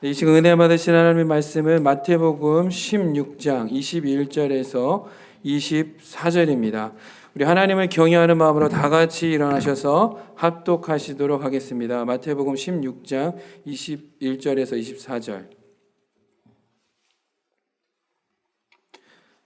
이 시간 은혜 받으신 하나님의 말씀은 마태복음 16장 21절에서 24절입니다. 우리 하나님을 경외하는 마음으로 다 같이 일어나셔서 합독하시도록 하겠습니다. 마태복음 16장 21절에서 24절.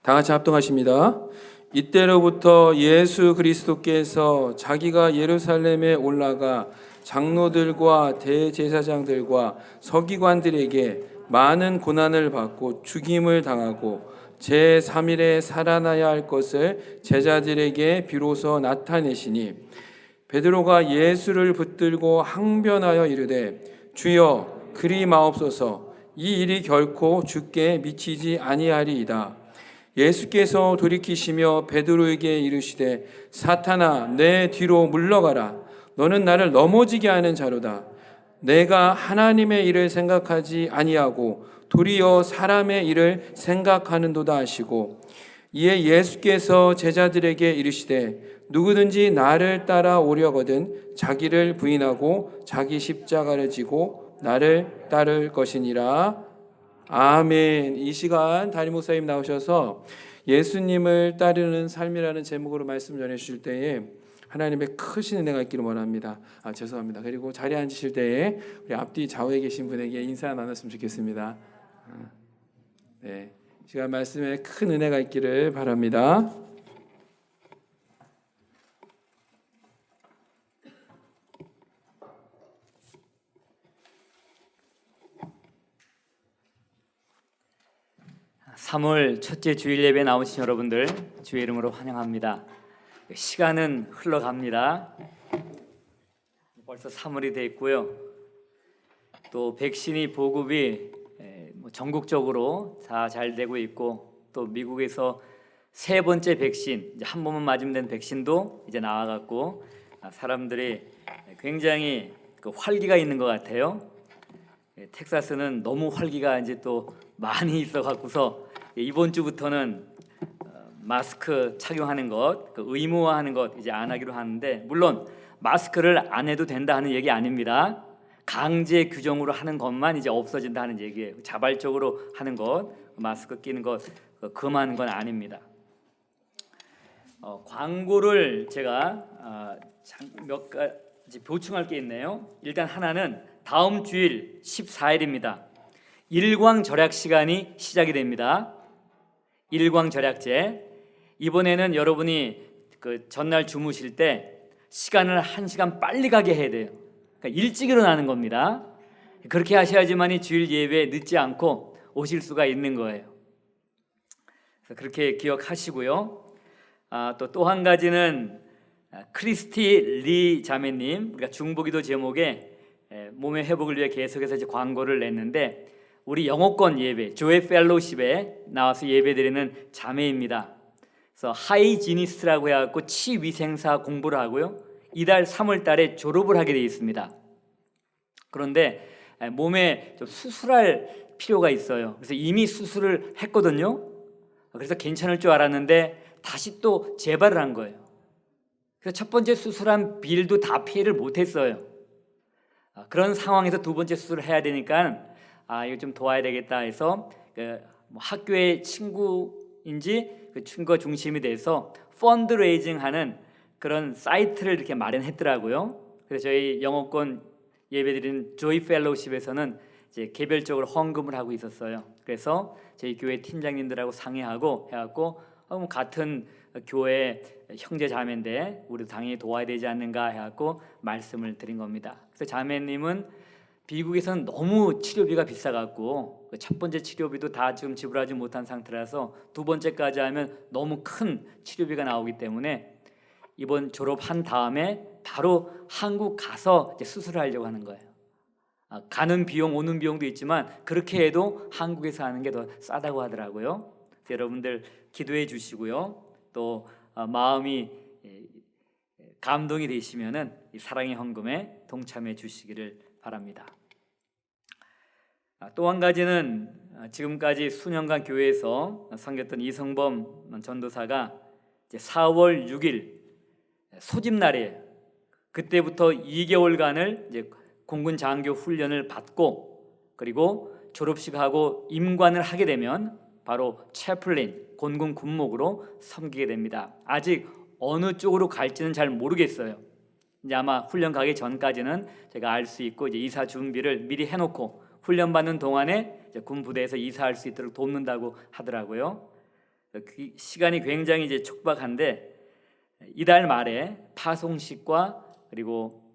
다 같이 합독하십니다. 이때로부터 예수 그리스도께서 자기가 예루살렘에 올라가 장로들과 대제사장들과 서기관들에게 많은 고난을 받고 죽임을 당하고 제3일에 살아나야 할 것을 제자들에게 비로소 나타내시니 베드로가 예수를 붙들고 항변하여 이르되 주여 그리 마옵소서 이 일이 결코 주께 미치지 아니하리이다. 예수께서 돌이키시며 베드로에게 이르시되 사탄아 내 뒤로 물러가라. 너는 나를 넘어지게 하는 자로다. 내가 하나님의 일을 생각하지 아니하고 도리어 사람의 일을 생각하는도다 하시고 이에 예수께서 제자들에게 이르시되 누구든지 나를 따라오려거든 자기를 부인하고 자기 십자가를 지고 나를 따를 것이니라. 아멘. 이 시간 담임 목사님 나오셔서 예수님을 따르는 삶이라는 제목으로 말씀 전해 주실 때에 하나님의 크신 은혜가 있기를 원합니다. 죄송합니다. 그리고 자리에 앉으실 때에 우리 앞뒤 좌우에 계신 분에게 인사 나눴으면 좋겠습니다. 네, 시간 말씀에 큰 은혜가 있기를 바랍니다. (3월) 첫째 주일 예배 나오신 여러분들 주의 이름으로 환영합니다. 시간은 흘러갑니다. 벌써 3월이 됐고요. 또 백신이 보급이 전국적으로 다 잘 되고 있고 또 미국에서 세 번째 백신, 이제 한 번만 맞으면 되는 백신도 이제 나와갖고 사람들이 굉장히 활기가 있는 것 같아요. 텍사스는 너무 활기가 이제 또 많이 있어갖고서 이번 주부터는 마스크 착용하는 것, 의무화하는 것 이제 안 하기로 하는데, 물론 마스크를 안 해도 된다 하는 얘기 아닙니다. 강제 규정으로 하는 것만 이제 없어진다 하는 얘기예요. 자발적으로 하는 것, 마스크 끼는 것 금하는 건 아닙니다. 광고를 제가 몇 가지 보충할 게 있네요. 일단 하나는 다음 주일 14일입니다. 일광절약 시간이 시작이 됩니다. 일광절약제. 이번에는 여러분이 전날 주무실 때 시간을 1시간 빨리 가게 해야 돼요. 그러니까 일찍 일어나는 겁니다. 그렇게 하셔야지만이 주일 예배에 늦지 않고 오실 수가 있는 거예요. 그래서 그렇게 기억하시고요. 또 한 가지는 크리스티 리 자매님, 우리가 중보기도 제목에 몸의 회복을 위해 계속해서 이제 광고를 냈는데, 우리 영어권 예배 조회 펠로우십에 나와서 예배드리는 자매입니다. 그래서 하이지니스트라고 해갖고 치위생사 공부를 하고요. 이달 3월 달에 졸업을 하게 되어 있습니다. 그런데 몸에 좀 수술할 필요가 있어요. 그래서 이미 수술을 했거든요. 그래서 괜찮을 줄 알았는데 다시 또 재발을 한 거예요. 그래서 첫 번째 수술한 빌도 다 피해를 못했어요. 그런 상황에서 두 번째 수술을 해야 되니까 이거 좀 도와야 되겠다 해서 학교의 친구인지 그 친구가 중심이 돼서 펀드레이징하는 그런 사이트를 이렇게 마련했더라고요. 그래서 저희 영어권 예배드리는 조이 펠로우십에서는 이제 개별적으로 헌금을 하고 있었어요. 그래서 저희 교회 팀장님들하고 상의하고 해갖고 같은 교회 형제 자매인데 우리도 당연히 도와야 되지 않는가 해갖고 말씀을 드린 겁니다. 그래서 자매님은 미국에서는 너무 치료비가 비싸갖고 첫 번째 치료비도 다 지금 지불하지 못한 상태라서 두 번째까지 하면 너무 큰 치료비가 나오기 때문에 이번 졸업한 다음에 바로 한국 가서 이제 수술을 하려고 하는 거예요. 가는 비용 오는 비용도 있지만 그렇게 해도 한국에서 하는 게 더 싸다고 하더라고요. 여러분들 기도해 주시고요. 또 마음이 감동이 되시면은 이 사랑의 헌금에 동참해 주시기를 바랍니다. 또 한 가지는 지금까지 수년간 교회에서 섬겼던 이성범 전도사가 이제 4월 6일 소집날이에요. 그때부터 2개월간을 이제 공군 장교 훈련을 받고 그리고 졸업식하고 임관을 하게 되면 바로 채플린, 곤군 군목으로 섬기게 됩니다. 아직 어느 쪽으로 갈지는 잘 모르겠어요. 이제 아마 훈련 가기 전까지는 제가 알 수 있고 이제 이사 준비를 미리 해놓고 훈련 받는 동안에 이제 군 부대에서 이사할 수 있도록 돕는다고 하더라고요. 그 시간이 굉장히 이제 촉박한데 이달 말에 파송식과 그리고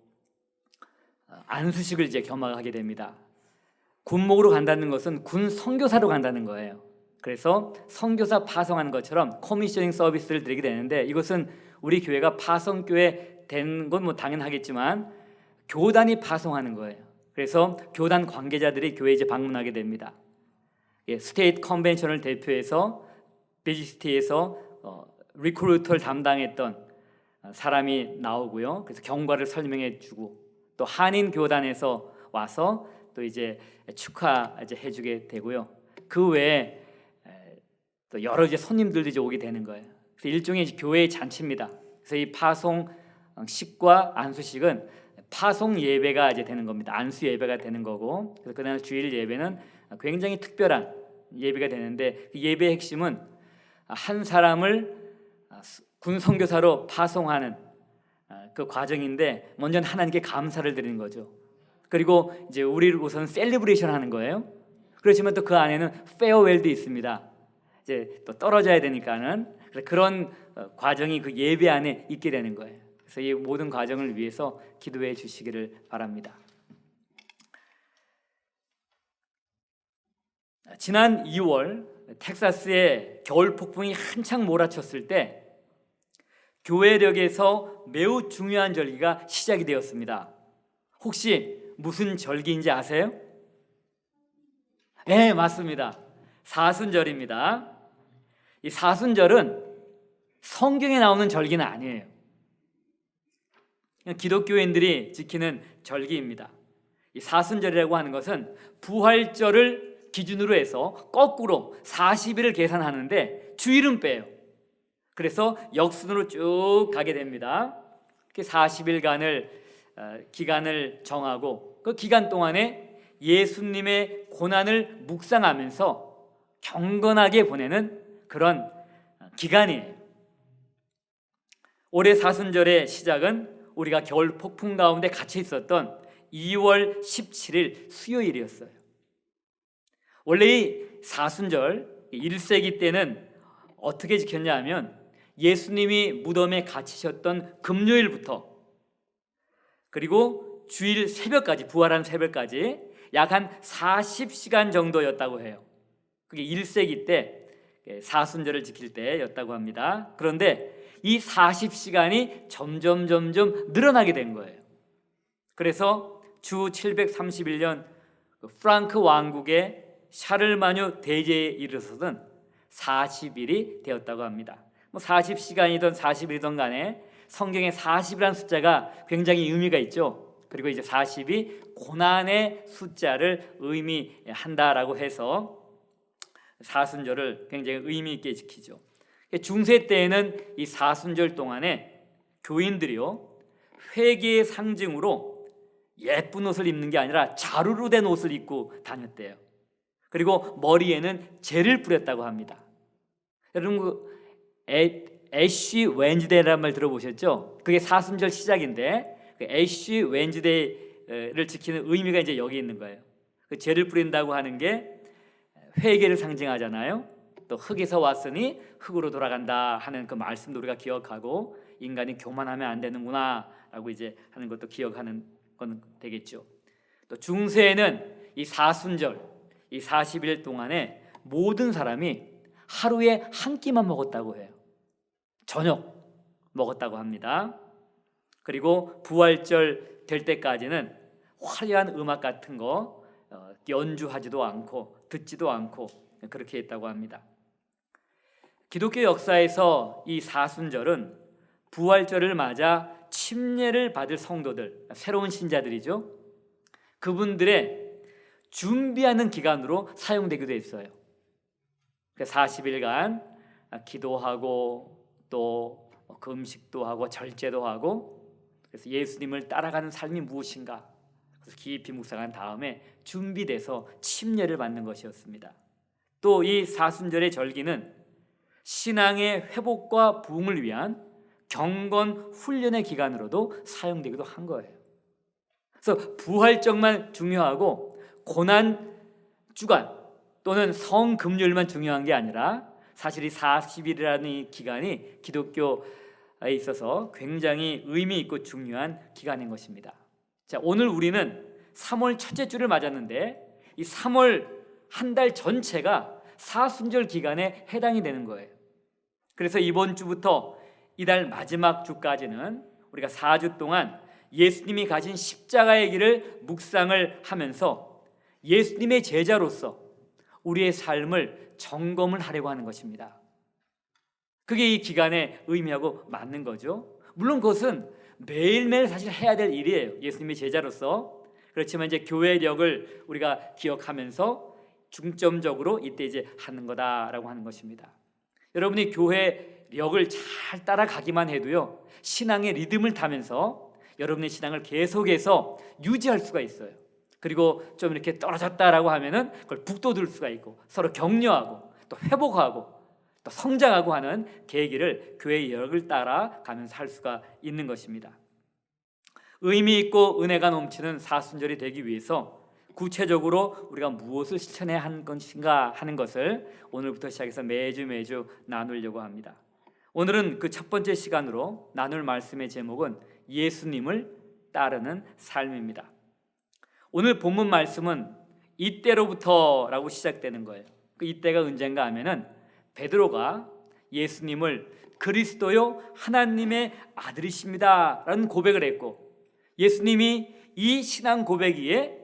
안수식을 이제 겸하게 됩니다. 군목으로 간다는 것은 군 선교사로 간다는 거예요. 그래서 선교사 파송하는 것처럼 커미셔닝 서비스를 드리게 되는데 이것은 우리 교회가 파송교회 된 건 뭐 당연하겠지만 교단이 파송하는 거예요. 그래서 교단 관계자들이 교회에 이제 방문하게 됩니다. 스테이트 컨벤션을 대표해서 비지시티에서 리크루터를 담당했던 사람이 나오고요. 그래서 경과를 설명해 주고 또 한인 교단에서 와서 또 이제 축하 이제 해주게 되고요. 그 외에 또 여러 이제 손님들도 이제 오게 되는 거예요. 그래서 일종의 교회의 잔치입니다. 그래서 이 파송식과 안수식은 파송 예배가 이제 되는 겁니다. 안수 예배가 되는 거고, 그래서 그날 주일 예배는 굉장히 특별한 예배가 되는데 그 예배의 핵심은 한 사람을 군 선교사로 파송하는 그 과정인데 먼저는 하나님께 감사를 드리는 거죠. 그리고 이제 우리를 우선 셀리브레이션 하는 거예요. 그렇지만 또 그 안에는 페어웰도 있습니다. 이제 또 떨어져야 되니까는 그런 과정이 그 예배 안에 있게 되는 거예요. 그래서 이 모든 과정을 위해서 기도해 주시기를 바랍니다. 지난 2월 텍사스에 겨울 폭풍이 한창 몰아쳤을 때 교회력에서 매우 중요한 절기가 시작이 되었습니다. 혹시 무슨 절기인지 아세요? 네, 맞습니다. 사순절입니다. 이 사순절은 성경에 나오는 절기는 아니에요. 기독교인들이 지키는 절기입니다. 이 사순절이라고 하는 것은 부활절을 기준으로 해서 거꾸로 40일을 계산하는데 주일은 빼요. 그래서 역순으로 쭉 가게 됩니다. 40일간을 기간을 정하고 그 기간 동안에 예수님의 고난을 묵상하면서 경건하게 보내는 그런 기간이에요. 올해 사순절의 시작은 우리가 겨울 폭풍 가운데 갇혀 있었던 2월 17일 수요일이었어요. 원래 이 사순절 1세기 때는 어떻게 지켰냐 하면 예수님이 무덤에 갇히셨던 금요일부터 그리고 주일 새벽까지, 부활한 새벽까지 약 한 40시간 정도였다고 해요. 그게 1세기 때 사순절을 지킬 때였다고 합니다. 그런데 이 40시간이 점점 늘어나게 된 거예요. 그래서 주 731년 프랑크 왕국의 샤를마뉴 대제에 이르러서는 40일이 되었다고 합니다. 40시간이든 40일이든 간에 성경에 40이라는 숫자가 굉장히 의미가 있죠. 그리고 이제 40이 고난의 숫자를 의미한다라고 해서 사순절을 굉장히 의미 있게 지키죠. 중세 때에는 이 사순절 동안에 교인들이요 회개의 상징으로 예쁜 옷을 입는 게 아니라 자루로 된 옷을 입고 다녔대요. 그리고 머리에는 젤을 뿌렸다고 합니다. 여러분 애쉬 웬즈데이라는 말 들어보셨죠? 그게 사순절 시작인데 그 애쉬 웬즈데이를 지키는 의미가 이제 여기 있는 거예요. 그 젤을 뿌린다고 하는 게 회개를 상징하잖아요. 또 흙에서 왔으니 흙으로 돌아간다 하는 그 말씀도 우리가 기억하고 인간이 교만하면 안 되는구나 라고 이제 하는 것도 기억하는 건 되겠죠. 또 중세에는 이 사순절 이 40일 동안에 모든 사람이 하루에 한 끼만 먹었다고 해요. 저녁 먹었다고 합니다. 그리고 부활절 될 때까지는 화려한 음악 같은 거 연주하지도 않고 듣지도 않고 그렇게 했다고 합니다. 기독교 역사에서 이 사순절은 부활절을 맞아 침례를 받을 성도들, 새로운 신자들이죠. 그분들의 준비하는 기간으로 사용되기도 했어요. 40일간 기도하고 또 금식도 하고 절제도 하고 그래서 예수님을 따라가는 삶이 무엇인가 그래서 깊이 묵상한 다음에 준비돼서 침례를 받는 것이었습니다. 또 이 사순절의 절기는 신앙의 회복과 부흥을 위한 경건 훈련의 기간으로도 사용되기도 한 거예요. 그래서 부활절만 중요하고 고난 주간 또는 성금요일만 중요한 게 아니라 사실 이 40일이라는 이 기간이 기독교에 있어서 굉장히 의미 있고 중요한 기간인 것입니다. 자, 오늘 우리는 3월 첫째 주를 맞았는데 이 3월 한 달 전체가 사순절 기간에 해당이 되는 거예요. 그래서 이번 주부터 이달 마지막 주까지는 우리가 4주 동안 예수님이 가진 십자가의 길을 묵상을 하면서 예수님의 제자로서 우리의 삶을 점검을 하려고 하는 것입니다. 그게 이 기간의 의미하고 맞는 거죠. 물론 그것은 매일매일 사실 해야 될 일이에요. 예수님의 제자로서. 그렇지만 이제 교회력을 우리가 기억하면서 중점적으로 이때 이제 하는 거다라고 하는 것입니다. 여러분이 교회력을 잘 따라가기만 해도요, 신앙의 리듬을 타면서 여러분의 신앙을 계속해서 유지할 수가 있어요. 그리고 좀 이렇게 떨어졌다라고 하면은 그걸 북돋을 수가 있고 서로 격려하고 또 회복하고 또 성장하고 하는 계기를 교회의 역을 따라가면서 할 수가 있는 것입니다. 의미 있고 은혜가 넘치는 사순절이 되기 위해서 구체적으로 우리가 무엇을 실천해야 하는 것인가 하는 것을 오늘부터 시작해서 매주 나누려고 합니다. 오늘은 그 첫 번째 시간으로 나눌 말씀의 제목은 예수님을 따르는 삶입니다. 오늘 본문 말씀은 이때로부터라고 시작되는 거예요. 그 이때가 언젠가 하면은 베드로가 예수님을 그리스도요 하나님의 아들이십니다 라는 고백을 했고, 예수님이 이 신앙 고백 위에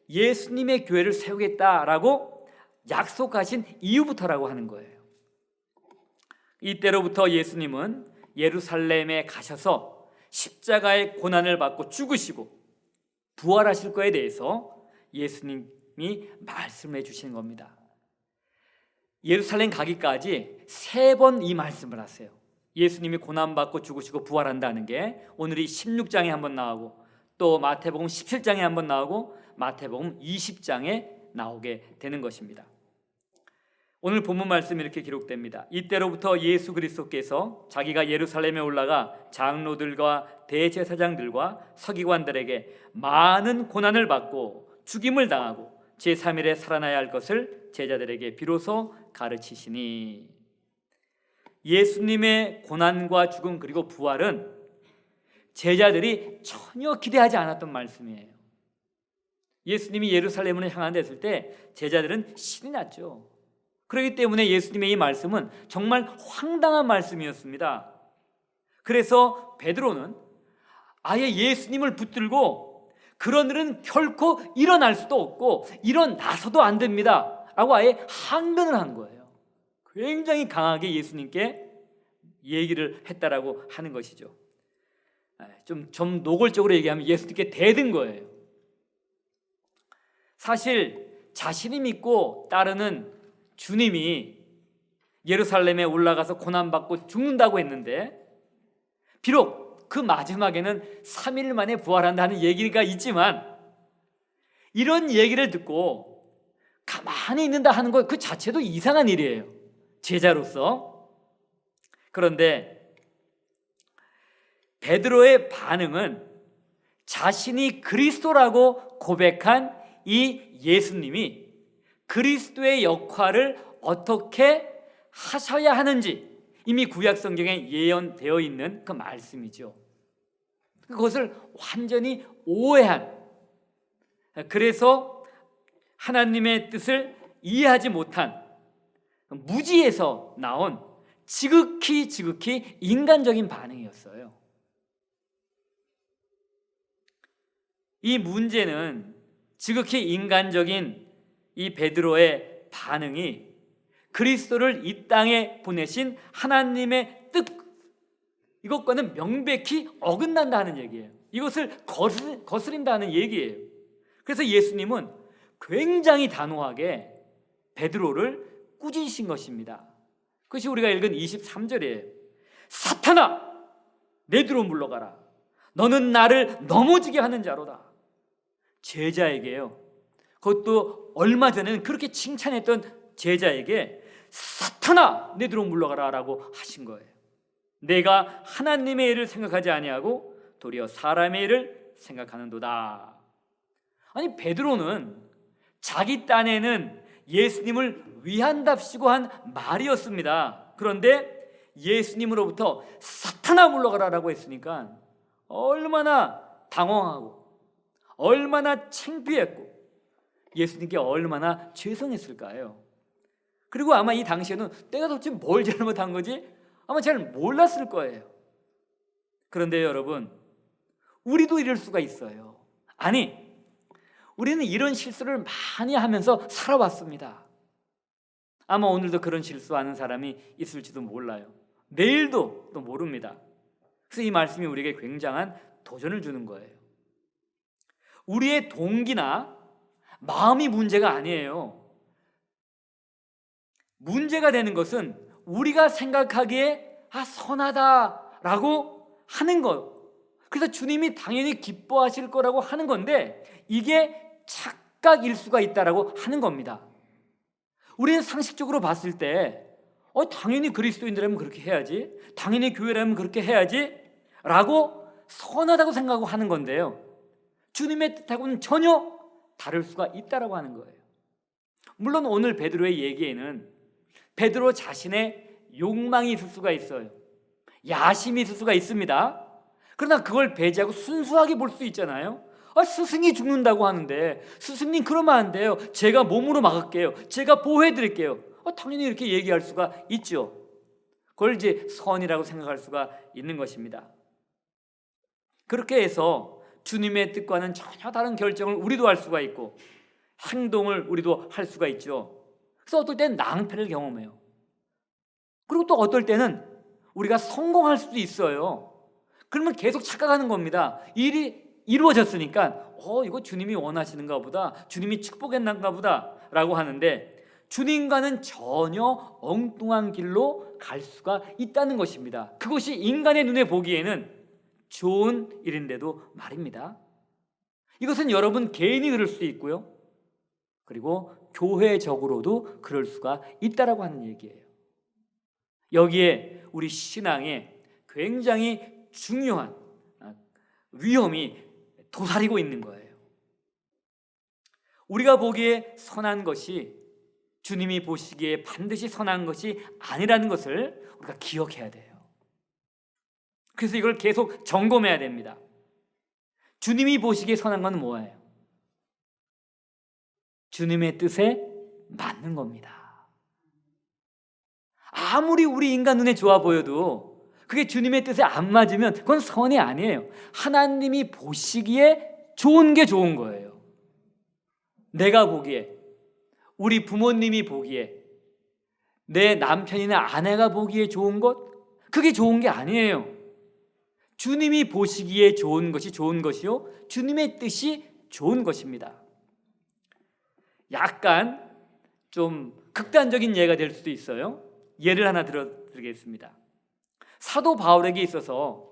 예수님의 교회를 세우겠다라고 약속하신 이후부터라고 하는 거예요. 이때로부터 예수님은 예루살렘에 가셔서 십자가의 고난을 받고 죽으시고 부활하실 거에 대해서 예수님이 말씀해 주시는 겁니다. 예루살렘 가기까지 3번 이 말씀을 하세요. 예수님이 고난받고 죽으시고 부활한다는 게 오늘이 16장에 한번 나오고 또 마태복음 17장에 한번 나오고 마태복음 20장에 나오게 되는 것입니다. 오늘 본문 말씀이 이렇게 기록됩니다. 이때로부터 예수 그리스도께서 자기가 예루살렘에 올라가 장로들과 대제사장들과 서기관들에게 많은 고난을 받고 죽임을 당하고 제3일에 살아나야 할 것을 제자들에게 비로소 가르치시니, 예수님의 고난과 죽음 그리고 부활은 제자들이 전혀 기대하지 않았던 말씀이에요. 예수님이 예루살렘을 향하였을 때 제자들은 신이 났죠. 그렇기 때문에 예수님의 이 말씀은 정말 황당한 말씀이었습니다. 그래서 베드로는 아예 예수님을 붙들고 그런 일은 결코 일어날 수도 없고 일어나서도 안 됩니다 라고 아예 항변을 한 거예요. 굉장히 강하게 예수님께 얘기를 했다라고 하는 것이죠. 좀 노골적으로 얘기하면 예수님께 대든 거예요. 사실 자신이 믿고 따르는 주님이 예루살렘에 올라가서 고난받고 죽는다고 했는데, 비록 그 마지막에는 3일 만에 부활한다는 얘기가 있지만 이런 얘기를 듣고 가만히 있는다 하는 것 그 자체도 이상한 일이에요, 제자로서. 그런데 베드로의 반응은 자신이 그리스도라고 고백한 이 예수님이 그리스도의 역할을 어떻게 하셔야 하는지 이미 구약 성경에 예언되어 있는 그 말씀이죠. 그것을 완전히 오해한, 그래서 하나님의 뜻을 이해하지 못한 무지에서 나온 지극히 인간적인 반응이었어요. 이 문제는 지극히 인간적인 이 베드로의 반응이 그리스도를 이 땅에 보내신 하나님의 뜻, 이것과는 명백히 어긋난다는 얘기예요. 이것을 거스린다는 얘기예요. 그래서 예수님은 굉장히 단호하게 베드로를 꾸짖으신 것입니다. 그것이 우리가 읽은 23절이에요. 사탄아, 내 뒤로 물러가라. 너는 나를 넘어지게 하는 자로다. 제자에게요, 그것도 얼마 전에는 그렇게 칭찬했던 제자에게 사탄아 내 뒤로 물러가라 라고 하신 거예요. 내가 하나님의 일을 생각하지 아니하고 도리어 사람의 일을 생각하는도다. 아니 베드로는 자기 딴에는 예수님을 위한답시고 한 말이었습니다. 그런데 예수님으로부터 사탄아 물러가라 라고 했으니까 얼마나 당황하고 얼마나 창피했고 예수님께 얼마나 죄송했을까요? 그리고 아마 이 당시에는 내가 도대체 뭘 잘못한 거지? 아마 잘 몰랐을 거예요. 그런데 여러분, 우리도 이럴 수가 있어요. 아니, 우리는 이런 실수를 많이 하면서 살아왔습니다. 아마 오늘도 그런 실수하는 사람이 있을지도 몰라요. 내일도 또 모릅니다. 그래서 이 말씀이 우리에게 굉장한 도전을 주는 거예요. 우리의 동기나 마음이 문제가 아니에요. 문제가 되는 것은 우리가 생각하기에 선하다라고 하는 것. 그래서 주님이 당연히 기뻐하실 거라고 하는 건데 이게 착각일 수가 있다라고 하는 겁니다. 우리는 상식적으로 봤을 때 당연히 그리스도인들이라면 그렇게 해야지, 당연히 교회라면 그렇게 해야지 라고 선하다고 생각하고 하는 건데요, 주님의 뜻하고는 전혀 다를 수가 있다라고 하는 거예요. 물론 오늘 베드로의 얘기에는 베드로 자신의 욕망이 있을 수가 있어요. 야심이 있을 수가 있습니다. 그러나 그걸 배제하고 순수하게 볼 수 있잖아요. 스승이 죽는다고 하는데 스승님 그러면 안 돼요. 제가 몸으로 막을게요. 제가 보호해드릴게요. 당연히 이렇게 얘기할 수가 있죠. 그걸 이제 선이라고 생각할 수가 있는 것입니다. 그렇게 해서 주님의 뜻과는 전혀 다른 결정을 우리도 할 수가 있고 행동을 우리도 할 수가 있죠. 그래서 어떨 때는 낭패를 경험해요. 그리고 또 어떨 때는 우리가 성공할 수도 있어요. 그러면 계속 착각하는 겁니다. 일이 이루어졌으니까 이거 주님이 원하시는가 보다, 주님이 축복했는가 보다 라고 하는데 주님과는 전혀 엉뚱한 길로 갈 수가 있다는 것입니다. 그것이 인간의 눈에 보기에는 좋은 일인데도 말입니다. 이것은 여러분 개인이 그럴 수 있고요, 그리고 교회적으로도 그럴 수가 있다라고 하는 얘기예요. 여기에 우리 신앙에 굉장히 중요한 위험이 도사리고 있는 거예요. 우리가 보기에 선한 것이 주님이 보시기에 반드시 선한 것이 아니라는 것을 우리가 기억해야 돼요. 그래서 이걸 계속 점검해야 됩니다. 주님이 보시기에 선한 건 뭐예요? 주님의 뜻에 맞는 겁니다. 아무리 우리 인간 눈에 좋아 보여도 그게 주님의 뜻에 안 맞으면 그건 선이 아니에요. 하나님이 보시기에 좋은 게 좋은 거예요. 내가 보기에, 우리 부모님이 보기에, 내 남편이나 아내가 보기에 좋은 것, 그게 좋은 게 아니에요. 주님이 보시기에 좋은 것이 좋은 것이요, 주님의 뜻이 좋은 것입니다. 약간 좀 극단적인 예가 될 수도 있어요. 예를 하나 들어드리겠습니다. 사도 바울에게 있어서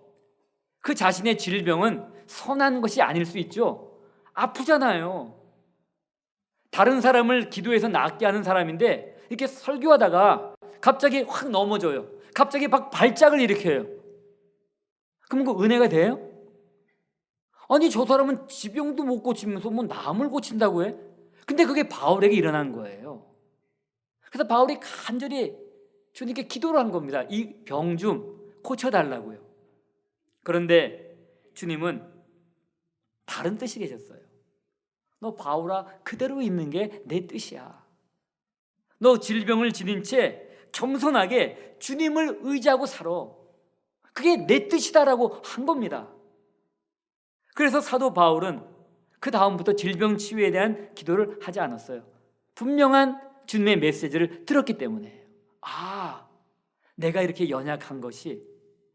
그 자신의 질병은 선한 것이 아닐 수 있죠. 아프잖아요. 다른 사람을 기도해서 낫게 하는 사람인데 이렇게 설교하다가 갑자기 확 넘어져요. 갑자기 막 발작을 일으켜요. 그럼 그 은혜가 돼요? 아니 저 사람은 지병도 못 고치면서 뭐 남을 고친다고 해? 근데 그게 바울에게 일어난 거예요. 그래서 바울이 간절히 주님께 기도를 한 겁니다. 이 병 좀 고쳐달라고요. 그런데 주님은 다른 뜻이 계셨어요. 너 바울아, 그대로 있는 게 내 뜻이야. 너 질병을 지닌 채 겸손하게 주님을 의지하고 살아. 그게 내 뜻이다라고 한 겁니다. 그래서 사도 바울은 그 다음부터 질병 치유에 대한 기도를 하지 않았어요. 분명한 주님의 메시지를 들었기 때문에 내가 이렇게 연약한 것이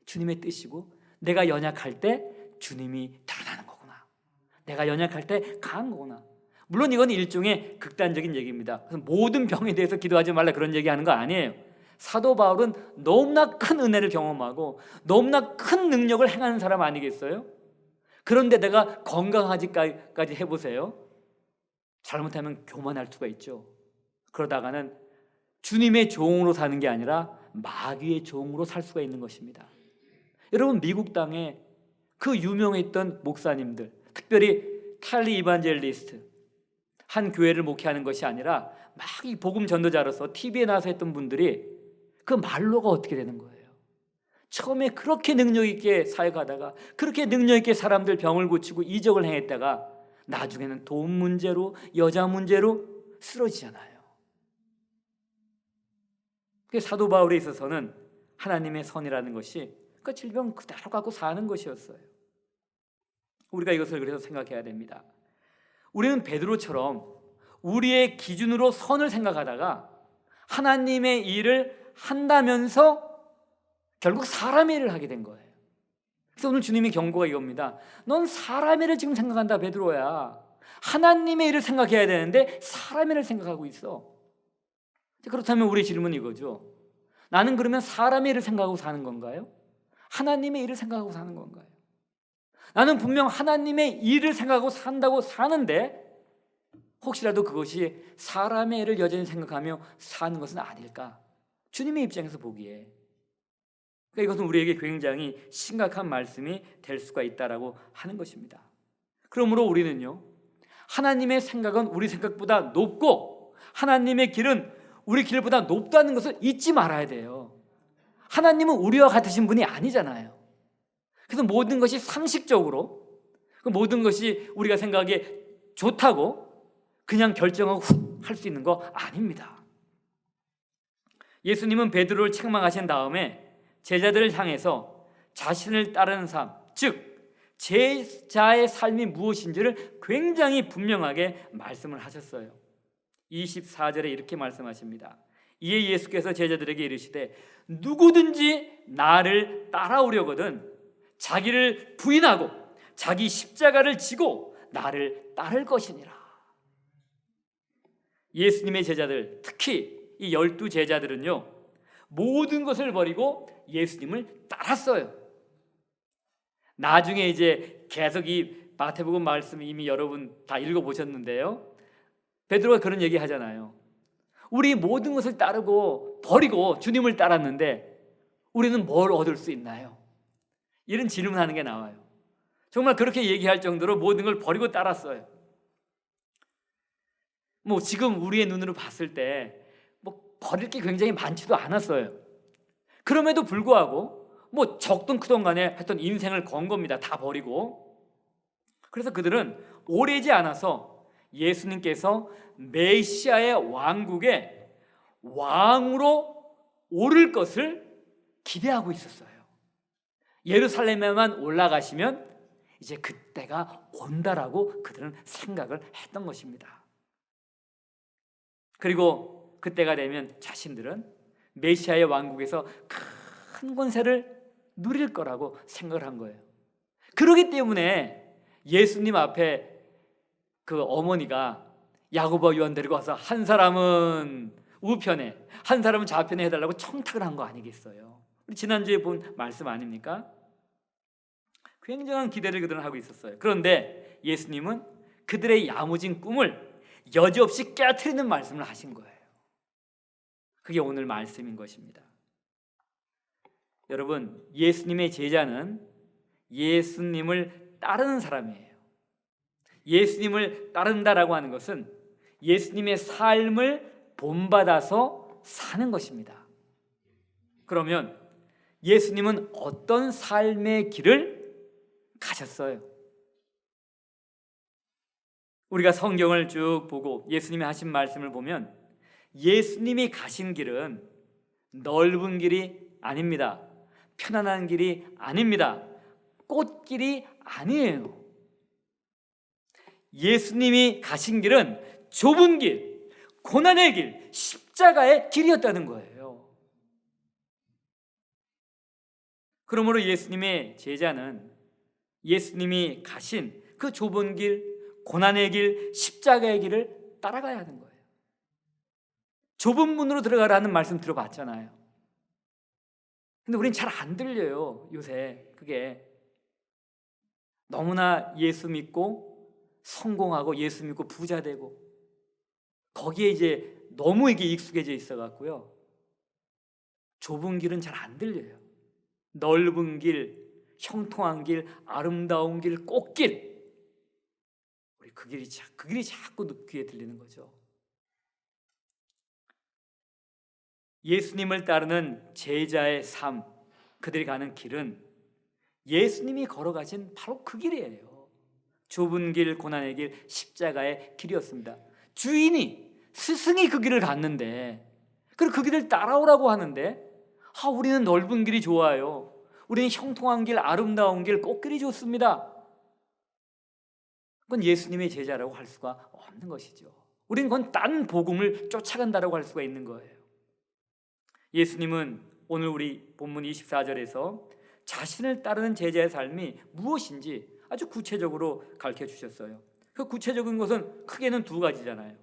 주님의 뜻이고 내가 연약할 때 주님이 드러나는 거구나. 내가 연약할 때 강한 거구나. 물론 이건 일종의 극단적인 얘기입니다. 그래서 모든 병에 대해서 기도하지 말라 그런 얘기하는 거 아니에요. 사도 바울은 너무나 큰 은혜를 경험하고 너무나 큰 능력을 행하는 사람 아니겠어요? 그런데 내가 건강하지까지 해보세요. 잘못하면 교만할 수가 있죠. 그러다가는 주님의 종으로 사는 게 아니라 마귀의 종으로 살 수가 있는 것입니다. 여러분, 미국 땅에 그 유명했던 목사님들, 특별히 탈리 이반젤리스트, 한 교회를 목회하는 것이 아니라 막 이 복음 전도자로서 TV에 나와서 했던 분들이 그 말로가 어떻게 되는 거예요? 처음에 그렇게 능력 있게 사역하다가, 그렇게 능력 있게 사람들 병을 고치고 이적을 행했다가 나중에는 돈 문제로, 여자 문제로 쓰러지잖아요. 사도 바울에 있어서는 하나님의 선이라는 것이 그 질병 그대로 갖고 사는 것이었어요. 우리가 이것을 그래서 생각해야 됩니다. 우리는 베드로처럼 우리의 기준으로 선을 생각하다가 하나님의 일을 한다면서 결국 사람의 일을 하게 된 거예요. 그래서 오늘 주님의 경고가 이겁니다. 넌 사람의 일을 지금 생각한다, 베드로야. 하나님의 일을 생각해야 되는데 사람의 일을 생각하고 있어. 그렇다면 우리의 질문은 이거죠. 나는 그러면 사람의 일을 생각하고 사는 건가요? 하나님의 일을 생각하고 사는 건가요? 나는 분명 하나님의 일을 생각하고 산다고 사는데 혹시라도 그것이 사람의 일을 여전히 생각하며 사는 것은 아닐까? 주님의 입장에서 보기에. 그러니까 이것은 우리에게 굉장히 심각한 말씀이 될 수가 있다라고 하는 것입니다. 그러므로 우리는요, 하나님의 생각은 우리 생각보다 높고 하나님의 길은 우리 길보다 높다는 것을 잊지 말아야 돼요. 하나님은 우리와 같으신 분이 아니잖아요. 그래서 모든 것이 상식적으로, 모든 것이 우리가 생각하기에 좋다고 그냥 결정하고 훅 할 수 있는 거 아닙니다. 예수님은 베드로를 책망하신 다음에 제자들을 향해서 자신을 따르는 삶, 즉 제자의 삶이 무엇인지를 굉장히 분명하게 말씀을 하셨어요. 24절에 이렇게 말씀하십니다. 이에 예수께서 제자들에게 이르시되 누구든지 나를 따라오려거든 자기를 부인하고 자기 십자가를 지고 나를 따를 것이니라. 예수님의 제자들, 특히 이 12 제자들은요, 모든 것을 버리고 예수님을 따랐어요. 나중에 이제 계속 이 마태복음 말씀 이미 여러분 다 읽어보셨는데요, 베드로가 그런 얘기 하잖아요. 우리 모든 것을 따르고 버리고 주님을 따랐는데 우리는 뭘 얻을 수 있나요? 이런 질문하는 게 나와요. 정말 그렇게 얘기할 정도로 모든 걸 버리고 따랐어요. 뭐 지금 우리의 눈으로 봤을 때 뭐 버릴 게 굉장히 많지도 않았어요. 그럼에도 불구하고 뭐 적든 크든 간에 하여튼 인생을 건 겁니다. 다 버리고. 그래서 그들은 오래지 않아서 예수님께서 메시아의 왕국에 왕으로 오를 것을 기대하고 있었어요. 예루살렘에만 올라가시면 이제 그때가 온다라고 그들은 생각을 했던 것입니다. 그리고 그때가 되면 자신들은 메시아의 왕국에서 큰 권세를 누릴 거라고 생각을 한 거예요. 그렇기 때문에 예수님 앞에 그 어머니가 야고보와 요한 데리고 와서 한 사람은 우편에 한 사람은 좌편에 해달라고 청탁을 한 거 아니겠어요? 우리 지난주에 본 말씀 아닙니까? 굉장한 기대를 그들은 하고 있었어요. 그런데 예수님은 그들의 야무진 꿈을 여지없이 깨트리는 말씀을 하신 거예요. 그게 오늘 말씀인 것입니다. 여러분, 예수님의 제자는 예수님을 따르는 사람이에요. 예수님을 따른다라고 하는 것은 예수님의 삶을 본받아서 사는 것입니다. 그러면 예수님은 어떤 삶의 길을 가셨어요? 우리가 성경을 쭉 보고 예수님이 하신 말씀을 보면 예수님이 가신 길은 넓은 길이 아닙니다. 편안한 길이 아닙니다. 꽃길이 아니에요. 예수님이 가신 길은 좁은 길, 고난의 길, 십자가의 길이었다는 거예요. 그러므로 예수님의 제자는 예수님이 가신 그 좁은 길, 고난의 길, 십자가의 길을 따라가야 하는 거예요. 좁은 문으로 들어가라는 말씀 들어봤잖아요. 근데 우린 잘 안 들려요, 요새. 그게 너무나 예수 믿고 성공하고 예수 믿고 부자 되고 거기에 이제 너무 이게 익숙해져 있어 갖고요. 좁은 길은 잘 안 들려요. 넓은 길, 형통한 길, 아름다운 길, 꽃길. 우리 그 길이 자꾸 귀에 들리는 거죠. 예수님을 따르는 제자의 삶, 그들이 가는 길은 예수님이 걸어가신 바로 그 길이에요. 좁은 길, 고난의 길, 십자가의 길이었습니다. 주인이, 스승이 그 길을 갔는데, 그리고 그 길을 따라오라고 하는데, 우리는 넓은 길이 좋아요. 우리는 형통한 길, 아름다운 길, 꽃길이 좋습니다. 그건 예수님의 제자라고 할 수가 없는 것이죠. 우리는 그건 딴 복음을 쫓아간다라고 할 수가 있는 거예요. 예수님은 오늘 우리 본문 24절에서 자신을 따르는 제자의 삶이 무엇인지 아주 구체적으로 가르쳐 주셨어요. 그 구체적인 것은 크게는 두 가지잖아요.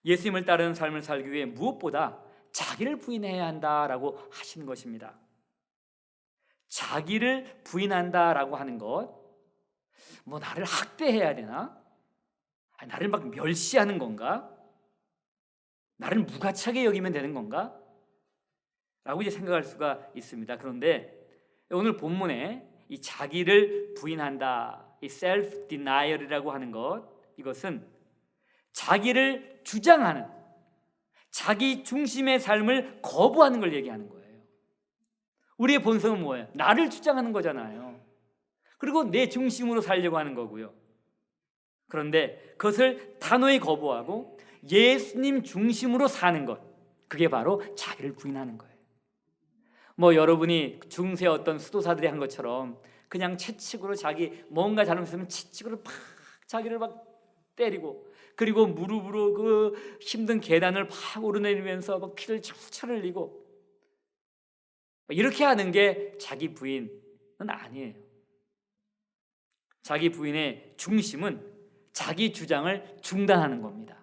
예수님을 따르는 삶을 살기 위해 무엇보다 자기를 부인해야 한다라고 하시는 것입니다. 자기를 부인한다라고 하는 것, 나를 학대해야 되나? 나를 막 멸시하는 건가? 나를 무가치하게 여기면 되는 건가? 라고 이제 생각할 수가 있습니다. 그런데 오늘 본문에 이 자기를 부인한다, 이 self denial이라고 하는 것, 이것은 자기를 주장하는, 자기 중심의 삶을 거부하는 걸 얘기하는 거예요. 우리의 본성은 뭐예요? 나를 주장하는 거잖아요. 그리고 내 중심으로 살려고 하는 거고요. 그런데 그것을 단호히 거부하고 예수님 중심으로 사는 것, 그게 바로 자기를 부인하는 거예요. 여러분이 중세 어떤 수도사들이 한 것처럼 그냥 채찍으로 자기 뭔가 잘못했으면 채찍으로 팍 자기를 막 때리고, 그리고 무릎으로 그 힘든 계단을 팍 오르내리면서 막 피를 철철 흘리고, 이렇게 하는 게 자기 부인은 아니에요. 자기 부인의 중심은 자기 주장을 중단하는 겁니다.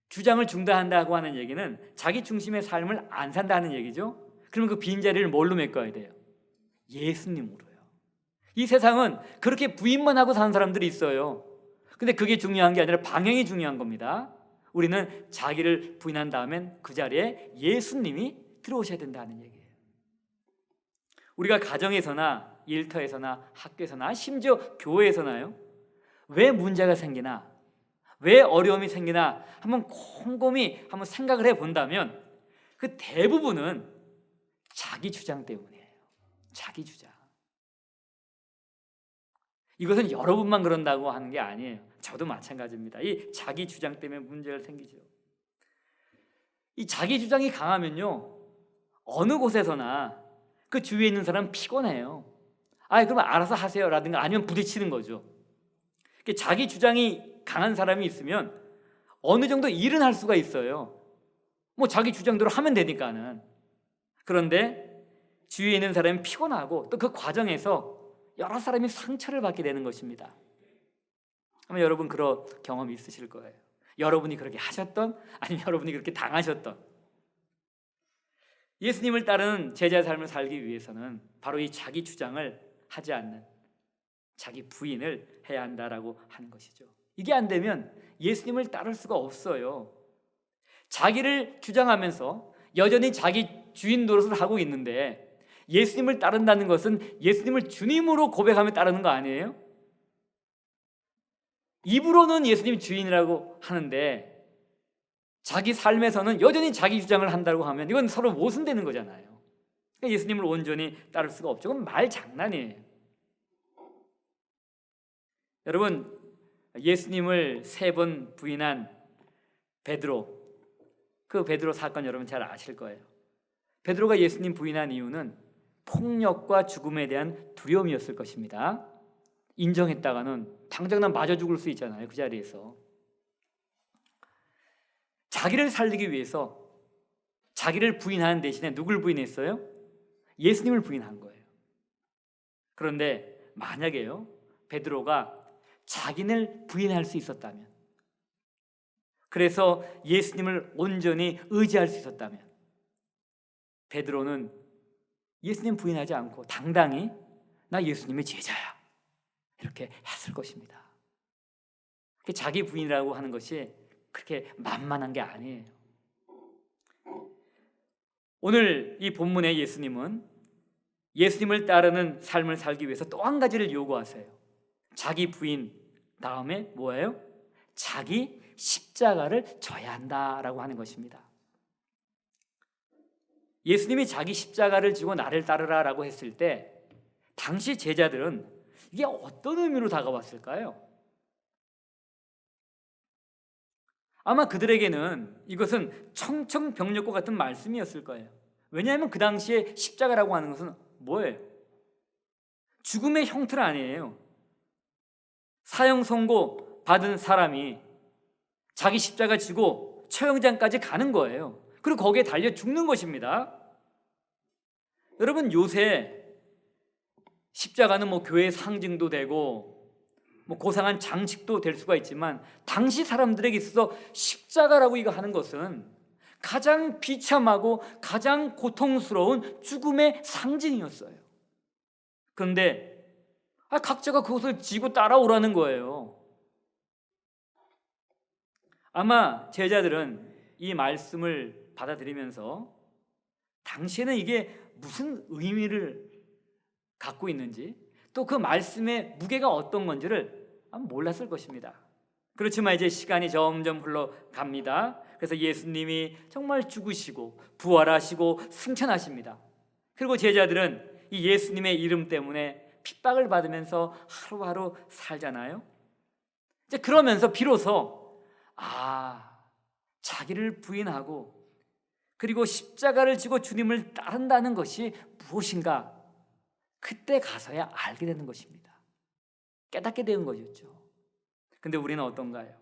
주장을 중단한다고 하는 얘기는 자기 중심의 삶을 안 산다는 얘기죠. 그러면 그 빈자리를 뭘로 메꿔야 돼요? 예수님으로요. 이 세상은 그렇게 부인만 하고 사는 사람들이 있어요. 근데 그게 중요한 게 아니라 방향이 중요한 겁니다. 우리는 자기를 부인한 다음엔 그 자리에 예수님이 들어오셔야 된다는 얘기예요. 우리가 가정에서나 일터에서나 학교에서나 심지어 교회에서나요, 왜 문제가 생기나, 왜 어려움이 생기나 한번 곰곰이 한번 생각을 해본다면 그 대부분은 자기 주장 때문이에요. 자기 주장. 이것은 여러분만 그런다고 하는 게 아니에요. 저도 마찬가지입니다. 이 자기 주장 때문에 문제가 생기죠. 이 자기 주장이 강하면요, 어느 곳에서나 그 주위에 있는 사람은 피곤해요. 그럼 알아서 하세요라든가 아니면 부딪히는 거죠. 자기 주장이 강한 사람이 있으면 어느 정도 일은 할 수가 있어요. 자기 주장대로 하면 되니까는. 그런데 주위에 있는 사람이 피곤하고 또 그 과정에서 여러 사람이 상처를 받게 되는 것입니다. 아마 여러분 그런 경험이 있으실 거예요. 여러분이 그렇게 하셨던, 아니면 여러분이 그렇게 당하셨던. 예수님을 따르는 제자의 삶을 살기 위해서는 바로 이 자기 주장을 하지 않는 자기 부인을 해야 한다라고 하는 것이죠. 이게 안 되면 예수님을 따를 수가 없어요. 자기를 주장하면서 여전히 자기 주인 노릇을 하고 있는데, 예수님을 따른다는 것은 예수님을 주님으로 고백하며 따르는 거 아니에요? 입으로는 예수님 주인이라고 하는데 자기 삶에서는 여전히 자기 주장을 한다고 하면 이건 서로 모순되는 거잖아요. 그러니까 예수님을 온전히 따를 수가 없죠. 그건 말 장난이에요. 여러분, 예수님을 3번 부인한 베드로, 그 베드로 사건 여러분 잘 아실 거예요. 베드로가 예수님 부인한 이유는 폭력과 죽음에 대한 두려움이었을 것입니다. 인정했다가는 당장 난 맞아 죽을 수 있잖아요. 그 자리에서. 자기를 살리기 위해서 자기를 부인하는 대신에 누굴 부인했어요? 예수님을 부인한 거예요. 그런데 만약에요, 베드로가 자기를 부인할 수 있었다면, 그래서 예수님을 온전히 의지할 수 있었다면, 베드로는 예수님 부인하지 않고 당당히 나 예수님의 제자야 이렇게 했을 것입니다. 자기 부인이라고 하는 것이 그렇게 만만한 게 아니에요. 오늘 이 본문의 예수님은 예수님을 따르는 삶을 살기 위해서 또 한 가지를 요구하세요. 자기 부인 다음에 뭐예요? 자기 십자가를 져야 한다라고 하는 것입니다. 예수님이 자기 십자가를 지고 나를 따르라라고 했을 때 당시 제자들은 이게 어떤 의미로 다가왔을까요? 아마 그들에게는 이것은 청청병력과 같은 말씀이었을 거예요. 왜냐하면 그 당시에 십자가라고 하는 것은 뭐예요? 죽음의 형틀 아니에요. 사형 선고 받은 사람이 자기 십자가 지고 처형장까지 가는 거예요. 그리고 거기에 달려 죽는 것입니다. 여러분, 요새 십자가는 교회의 상징도 되고 고상한 장식도 될 수가 있지만 당시 사람들에게 있어서 십자가라고 이거 하는 것은 가장 비참하고 가장 고통스러운 죽음의 상징이었어요. 그런데 각자가 그것을 지고 따라오라는 거예요. 아마 제자들은 이 말씀을 받아들이면서 당시에는 이게 무슨 의미를 갖고 있는지, 또 그 말씀의 무게가 어떤 건지를 몰랐을 것입니다. 그렇지만 이제 시간이 점점 흘러갑니다. 그래서 예수님이 정말 죽으시고 부활하시고 승천하십니다. 그리고 제자들은 이 예수님의 이름 때문에 핍박을 받으면서 하루하루 살잖아요. 이제 그러면서 비로소 자기를 부인하고 그리고 십자가를 지고 주님을 따른다는 것이 무엇인가, 그때 가서야 알게 되는 것입니다. 깨닫게 되는 것이었죠. 근데 우리는 어떤가요?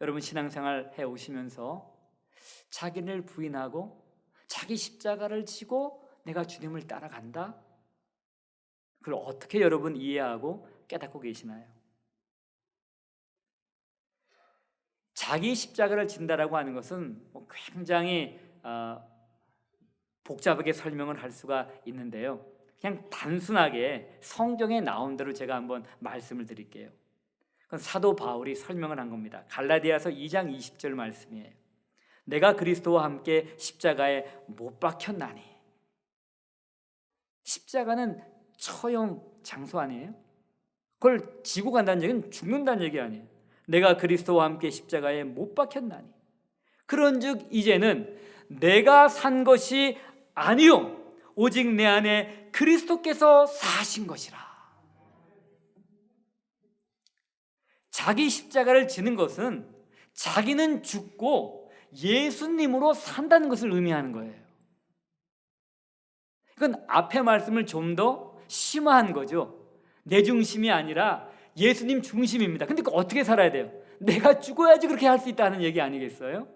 여러분, 신앙생활 해오시면서 자기를 부인하고 자기 십자가를 지고 내가 주님을 따라간다? 그걸 어떻게 여러분 이해하고 깨닫고 계시나요? 자기 십자가를 진다라고 하는 것은 굉장히 복잡하게 설명을 할 수가 있는데요. 그냥 단순하게 성경에 나온 대로 제가 한번 말씀을 드릴게요. 그건 사도 바울이 설명을 한 겁니다. 갈라디아서 2장 20절 말씀이에요. 내가 그리스도와 함께 십자가에 못 박혔나니. 십자가는 처형 장소 아니에요? 그걸 지고 간다는 얘기는 죽는다는 얘기 아니에요. 내가 그리스도와 함께 십자가에 못 박혔나니. 그런즉 이제는 내가 산 것이 아니요 오직 내 안에 그리스도께서 사신 것이라. 자기 십자가를 지는 것은 자기는 죽고 예수님으로 산다는 것을 의미하는 거예요. 이건 앞의 말씀을 좀 더 심화한 거죠. 내 중심이 아니라 예수님 중심입니다. 근데 어떻게 살아야 돼요? 내가 죽어야지 그렇게 할 수 있다는 얘기 아니겠어요?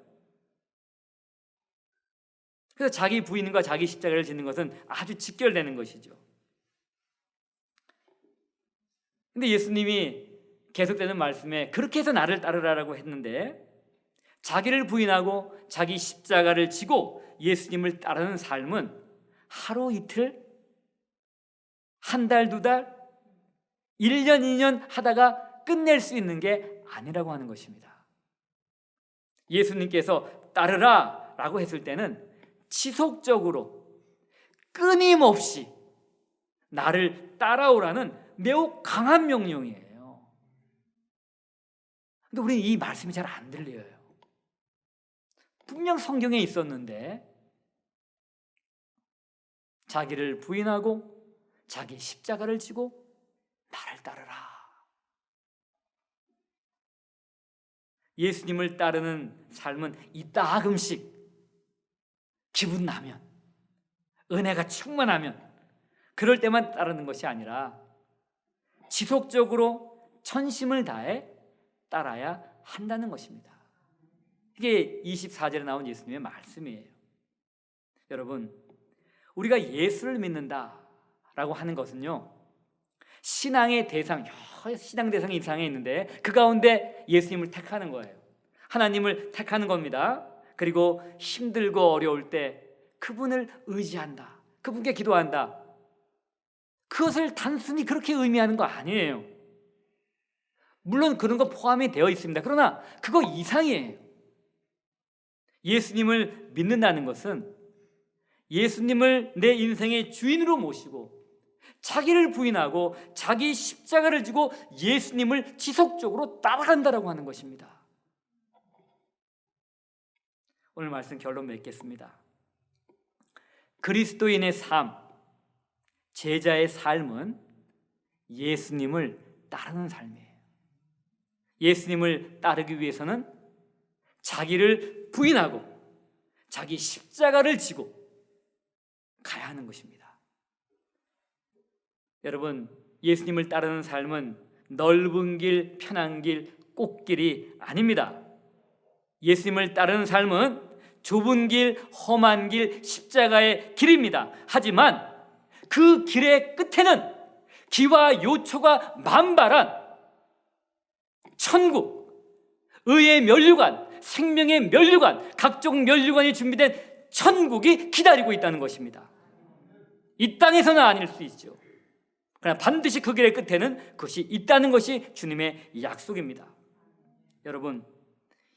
그래서 자기 부인과 자기 십자가를 짓는 것은 아주 직결되는 것이죠. 근데 예수님이 계속되는 말씀에 그렇게 해서 나를 따르라라고 했는데, 자기를 부인하고 자기 십자가를 지고 예수님을 따르는 삶은 하루 이틀, 한 달, 두 달, 1년, 2년 하다가 끝낼 수 있는 게 아니라고 하는 것입니다. 예수님께서 따르라 라고 했을 때는 지속적으로 끊임없이 나를 따라오라는 매우 강한 명령이에요. 근데 우리는 이 말씀이 잘 안 들려요. 분명 성경에 있었는데 자기를 부인하고 자기 십자가를 지고 나를 따르라. 예수님을 따르는 삶은 이따금씩 기분 나면, 은혜가 충만하면 그럴 때만 따르는 것이 아니라 지속적으로 전심을 다해 따라야 한다는 것입니다. 이게 24절에 나온 예수님의 말씀이에요. 여러분, 우리가 예수를 믿는다라고 하는 것은요, 신앙의 대상, 신앙 대상이 이 세상에 있는데 그 가운데 예수님을 택하는 거예요. 하나님을 택하는 겁니다. 그리고 힘들고 어려울 때 그분을 의지한다, 그분께 기도한다. 그것을 단순히 그렇게 의미하는 거 아니에요. 물론 그런 거 포함이 되어 있습니다. 그러나 그거 이상이에요. 예수님을 믿는다는 것은 예수님을 내 인생의 주인으로 모시고 자기를 부인하고 자기 십자가를 지고 예수님을 지속적으로 따라간다라고 하는 것입니다. 오늘 말씀 결론 맺겠습니다. 그리스도인의 삶, 제자의 삶은 예수님을 따르는 삶이에요. 예수님을 따르기 위해서는 자기를 부인하고 자기 십자가를 지고 가야 하는 것입니다. 여러분, 예수님을 따르는 삶은 넓은 길, 편한 길, 꽃길이 아닙니다. 예수님을 따르는 삶은 좁은 길, 험한 길, 십자가의 길입니다. 하지만 그 길의 끝에는 기와 요초가 만발한 천국, 의의 면류관, 생명의 면류관, 각종 면류관이 준비된 천국이 기다리고 있다는 것입니다. 이 땅에서는 아닐 수 있죠. 그러나 반드시 그 길의 끝에는 그것이 있다는 것이 주님의 약속입니다. 여러분,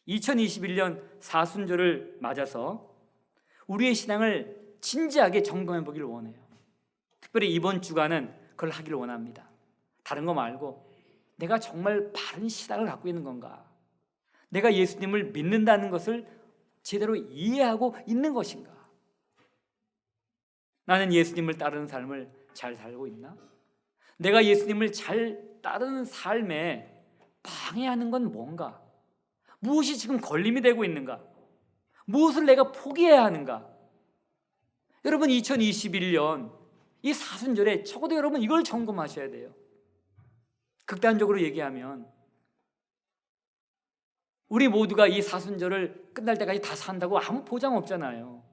2021년 사순절을 맞아서 우리의 신앙을 진지하게 점검해 보기를 원해요. 특별히 이번 주간은 그걸 하기를 원합니다. 다른 거 말고 내가 정말 바른 신앙을 갖고 있는 건가? 내가 예수님을 믿는다는 것을 제대로 이해하고 있는 것인가? 나는 예수님을 따르는 삶을 잘 살고 있나? 내가 예수님을 잘 따르는 삶에 방해하는 건 뭔가? 무엇이 지금 걸림이 되고 있는가? 무엇을 내가 포기해야 하는가? 여러분, 2021년 이 사순절에 적어도 여러분 이걸 점검하셔야 돼요. 극단적으로 얘기하면 우리 모두가 이 사순절을 끝날 때까지 다 산다고 아무 보장 없잖아요.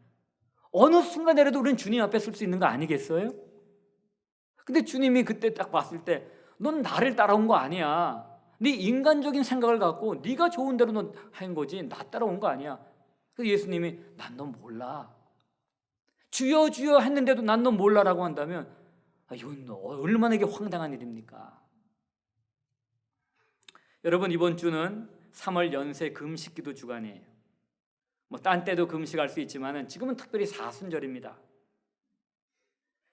어느 순간에라도 우리는 주님 앞에 설 수 있는 거 아니겠어요? 근데 주님이 그때 딱 봤을 때 넌 나를 따라온 거 아니야. 네 인간적인 생각을 갖고 네가 좋은 대로 넌 한 거지 나 따라온 거 아니야. 그래서 예수님이 난 너 몰라. 주여 주여 했는데도 난 너 몰라라고 한다면 이건 얼마나 이게 황당한 일입니까? 여러분, 이번 주는 3월 연세 금식기도 주간이에요. 딴 때도 금식할 수 있지만은 지금은 특별히 사순절입니다.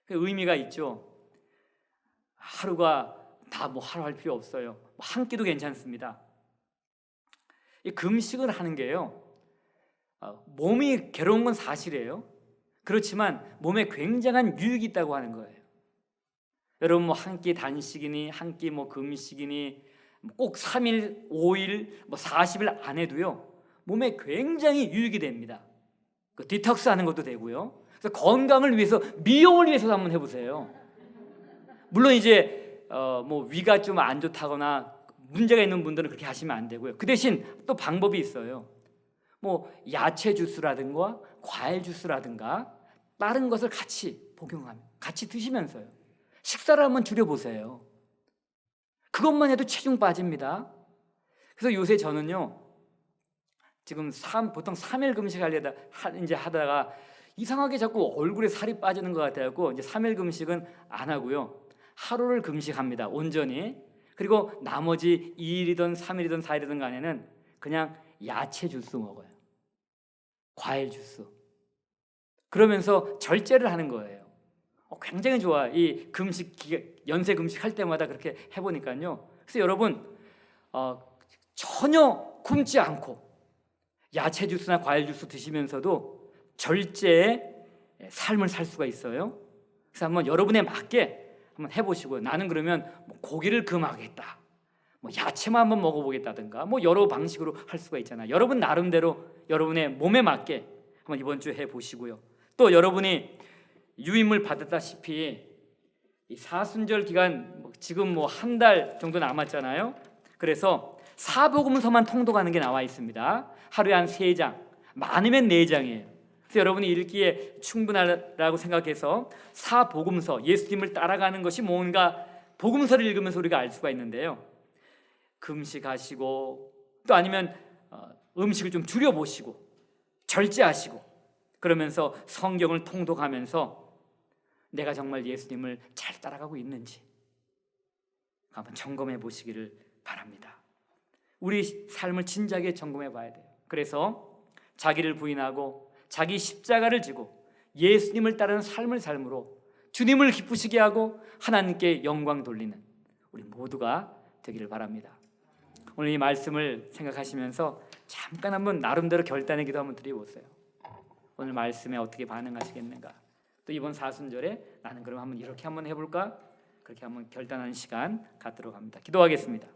의미가 있죠. 하루가 다 하루 할 필요 없어요. 한 끼도 괜찮습니다. 이 금식을 하는 게요, 몸이 괴로운 건 사실이에요. 그렇지만 몸에 굉장한 유익이 있다고 하는 거예요. 여러분, 한 끼 단식이니 한 끼 금식이니 꼭 3일, 5일, 40일 안 해도요 몸에 굉장히 유익이 됩니다. 디톡스 하는 것도 되고요. 그래서 건강을 위해서, 미용을 위해서도 한번 해보세요. 물론 이제 위가 좀 안 좋다거나 문제가 있는 분들은 그렇게 하시면 안 되고요. 그 대신 또 방법이 있어요. 야채 주스라든가 과일 주스라든가 다른 것을 같이 복용하면, 같이 드시면서요 식사를 한번 줄여보세요. 그것만 해도 체중 빠집니다. 그래서 요새 저는요 지금 보통 3일 금식하려다 이제 하다가 이상하게 자꾸 얼굴에 살이 빠지는 것 같아요. 이제 3일 금식은 안 하고요 하루를 금식합니다, 온전히. 그리고 나머지 2일이든 3일이든 4일이든 간에는 그냥 야채 주스 먹어요. 과일 주스. 그러면서 절제를 하는 거예요. 굉장히 좋아. 이 연세 금식 할 때마다 그렇게 해보니까요. 그래서 여러분 전혀 굶지 않고 야채 주스나 과일 주스 드시면서도 절제의 삶을 살 수가 있어요. 그래서 한번 여러분에 맞게 한번 해보시고요. 나는 그러면 고기를 금하겠다, 야채만 한번 먹어보겠다든가 여러 방식으로 할 수가 있잖아요. 여러분 나름대로 여러분의 몸에 맞게 한번 이번 주에 해보시고요. 또 여러분이 유임을 받았다시피 이 사순절 기간 지금 한 달 정도 남았잖아요. 그래서 사복음서만 통독하는 게 나와 있습니다. 하루에 한 3장, 많으면 4장이에요. 그래서 여러분이 읽기에 충분하다고 생각해서 사복음서, 예수님을 따라가는 것이 뭔가 복음서를 읽으면서 우리가 알 수가 있는데요. 금식하시고 또 아니면 음식을 좀 줄여보시고 절제하시고 그러면서 성경을 통독하면서 내가 정말 예수님을 잘 따라가고 있는지 한번 점검해 보시기를 바랍니다. 우리 삶을 진지하게 점검해 봐야 돼요. 그래서 자기를 부인하고 자기 십자가를 지고 예수님을 따르는 삶을 삶으로 주님을 기쁘시게 하고 하나님께 영광 돌리는 우리 모두가 되기를 바랍니다. 오늘 이 말씀을 생각하시면서 잠깐 한번 나름대로 결단의 기도 한번 드려보세요. 오늘 말씀에 어떻게 반응하시겠는가? 또 이번 사순절에 나는 그럼 한번 이렇게 한번 해볼까? 그렇게 한번 결단하는 시간 갖도록 합니다. 기도하겠습니다.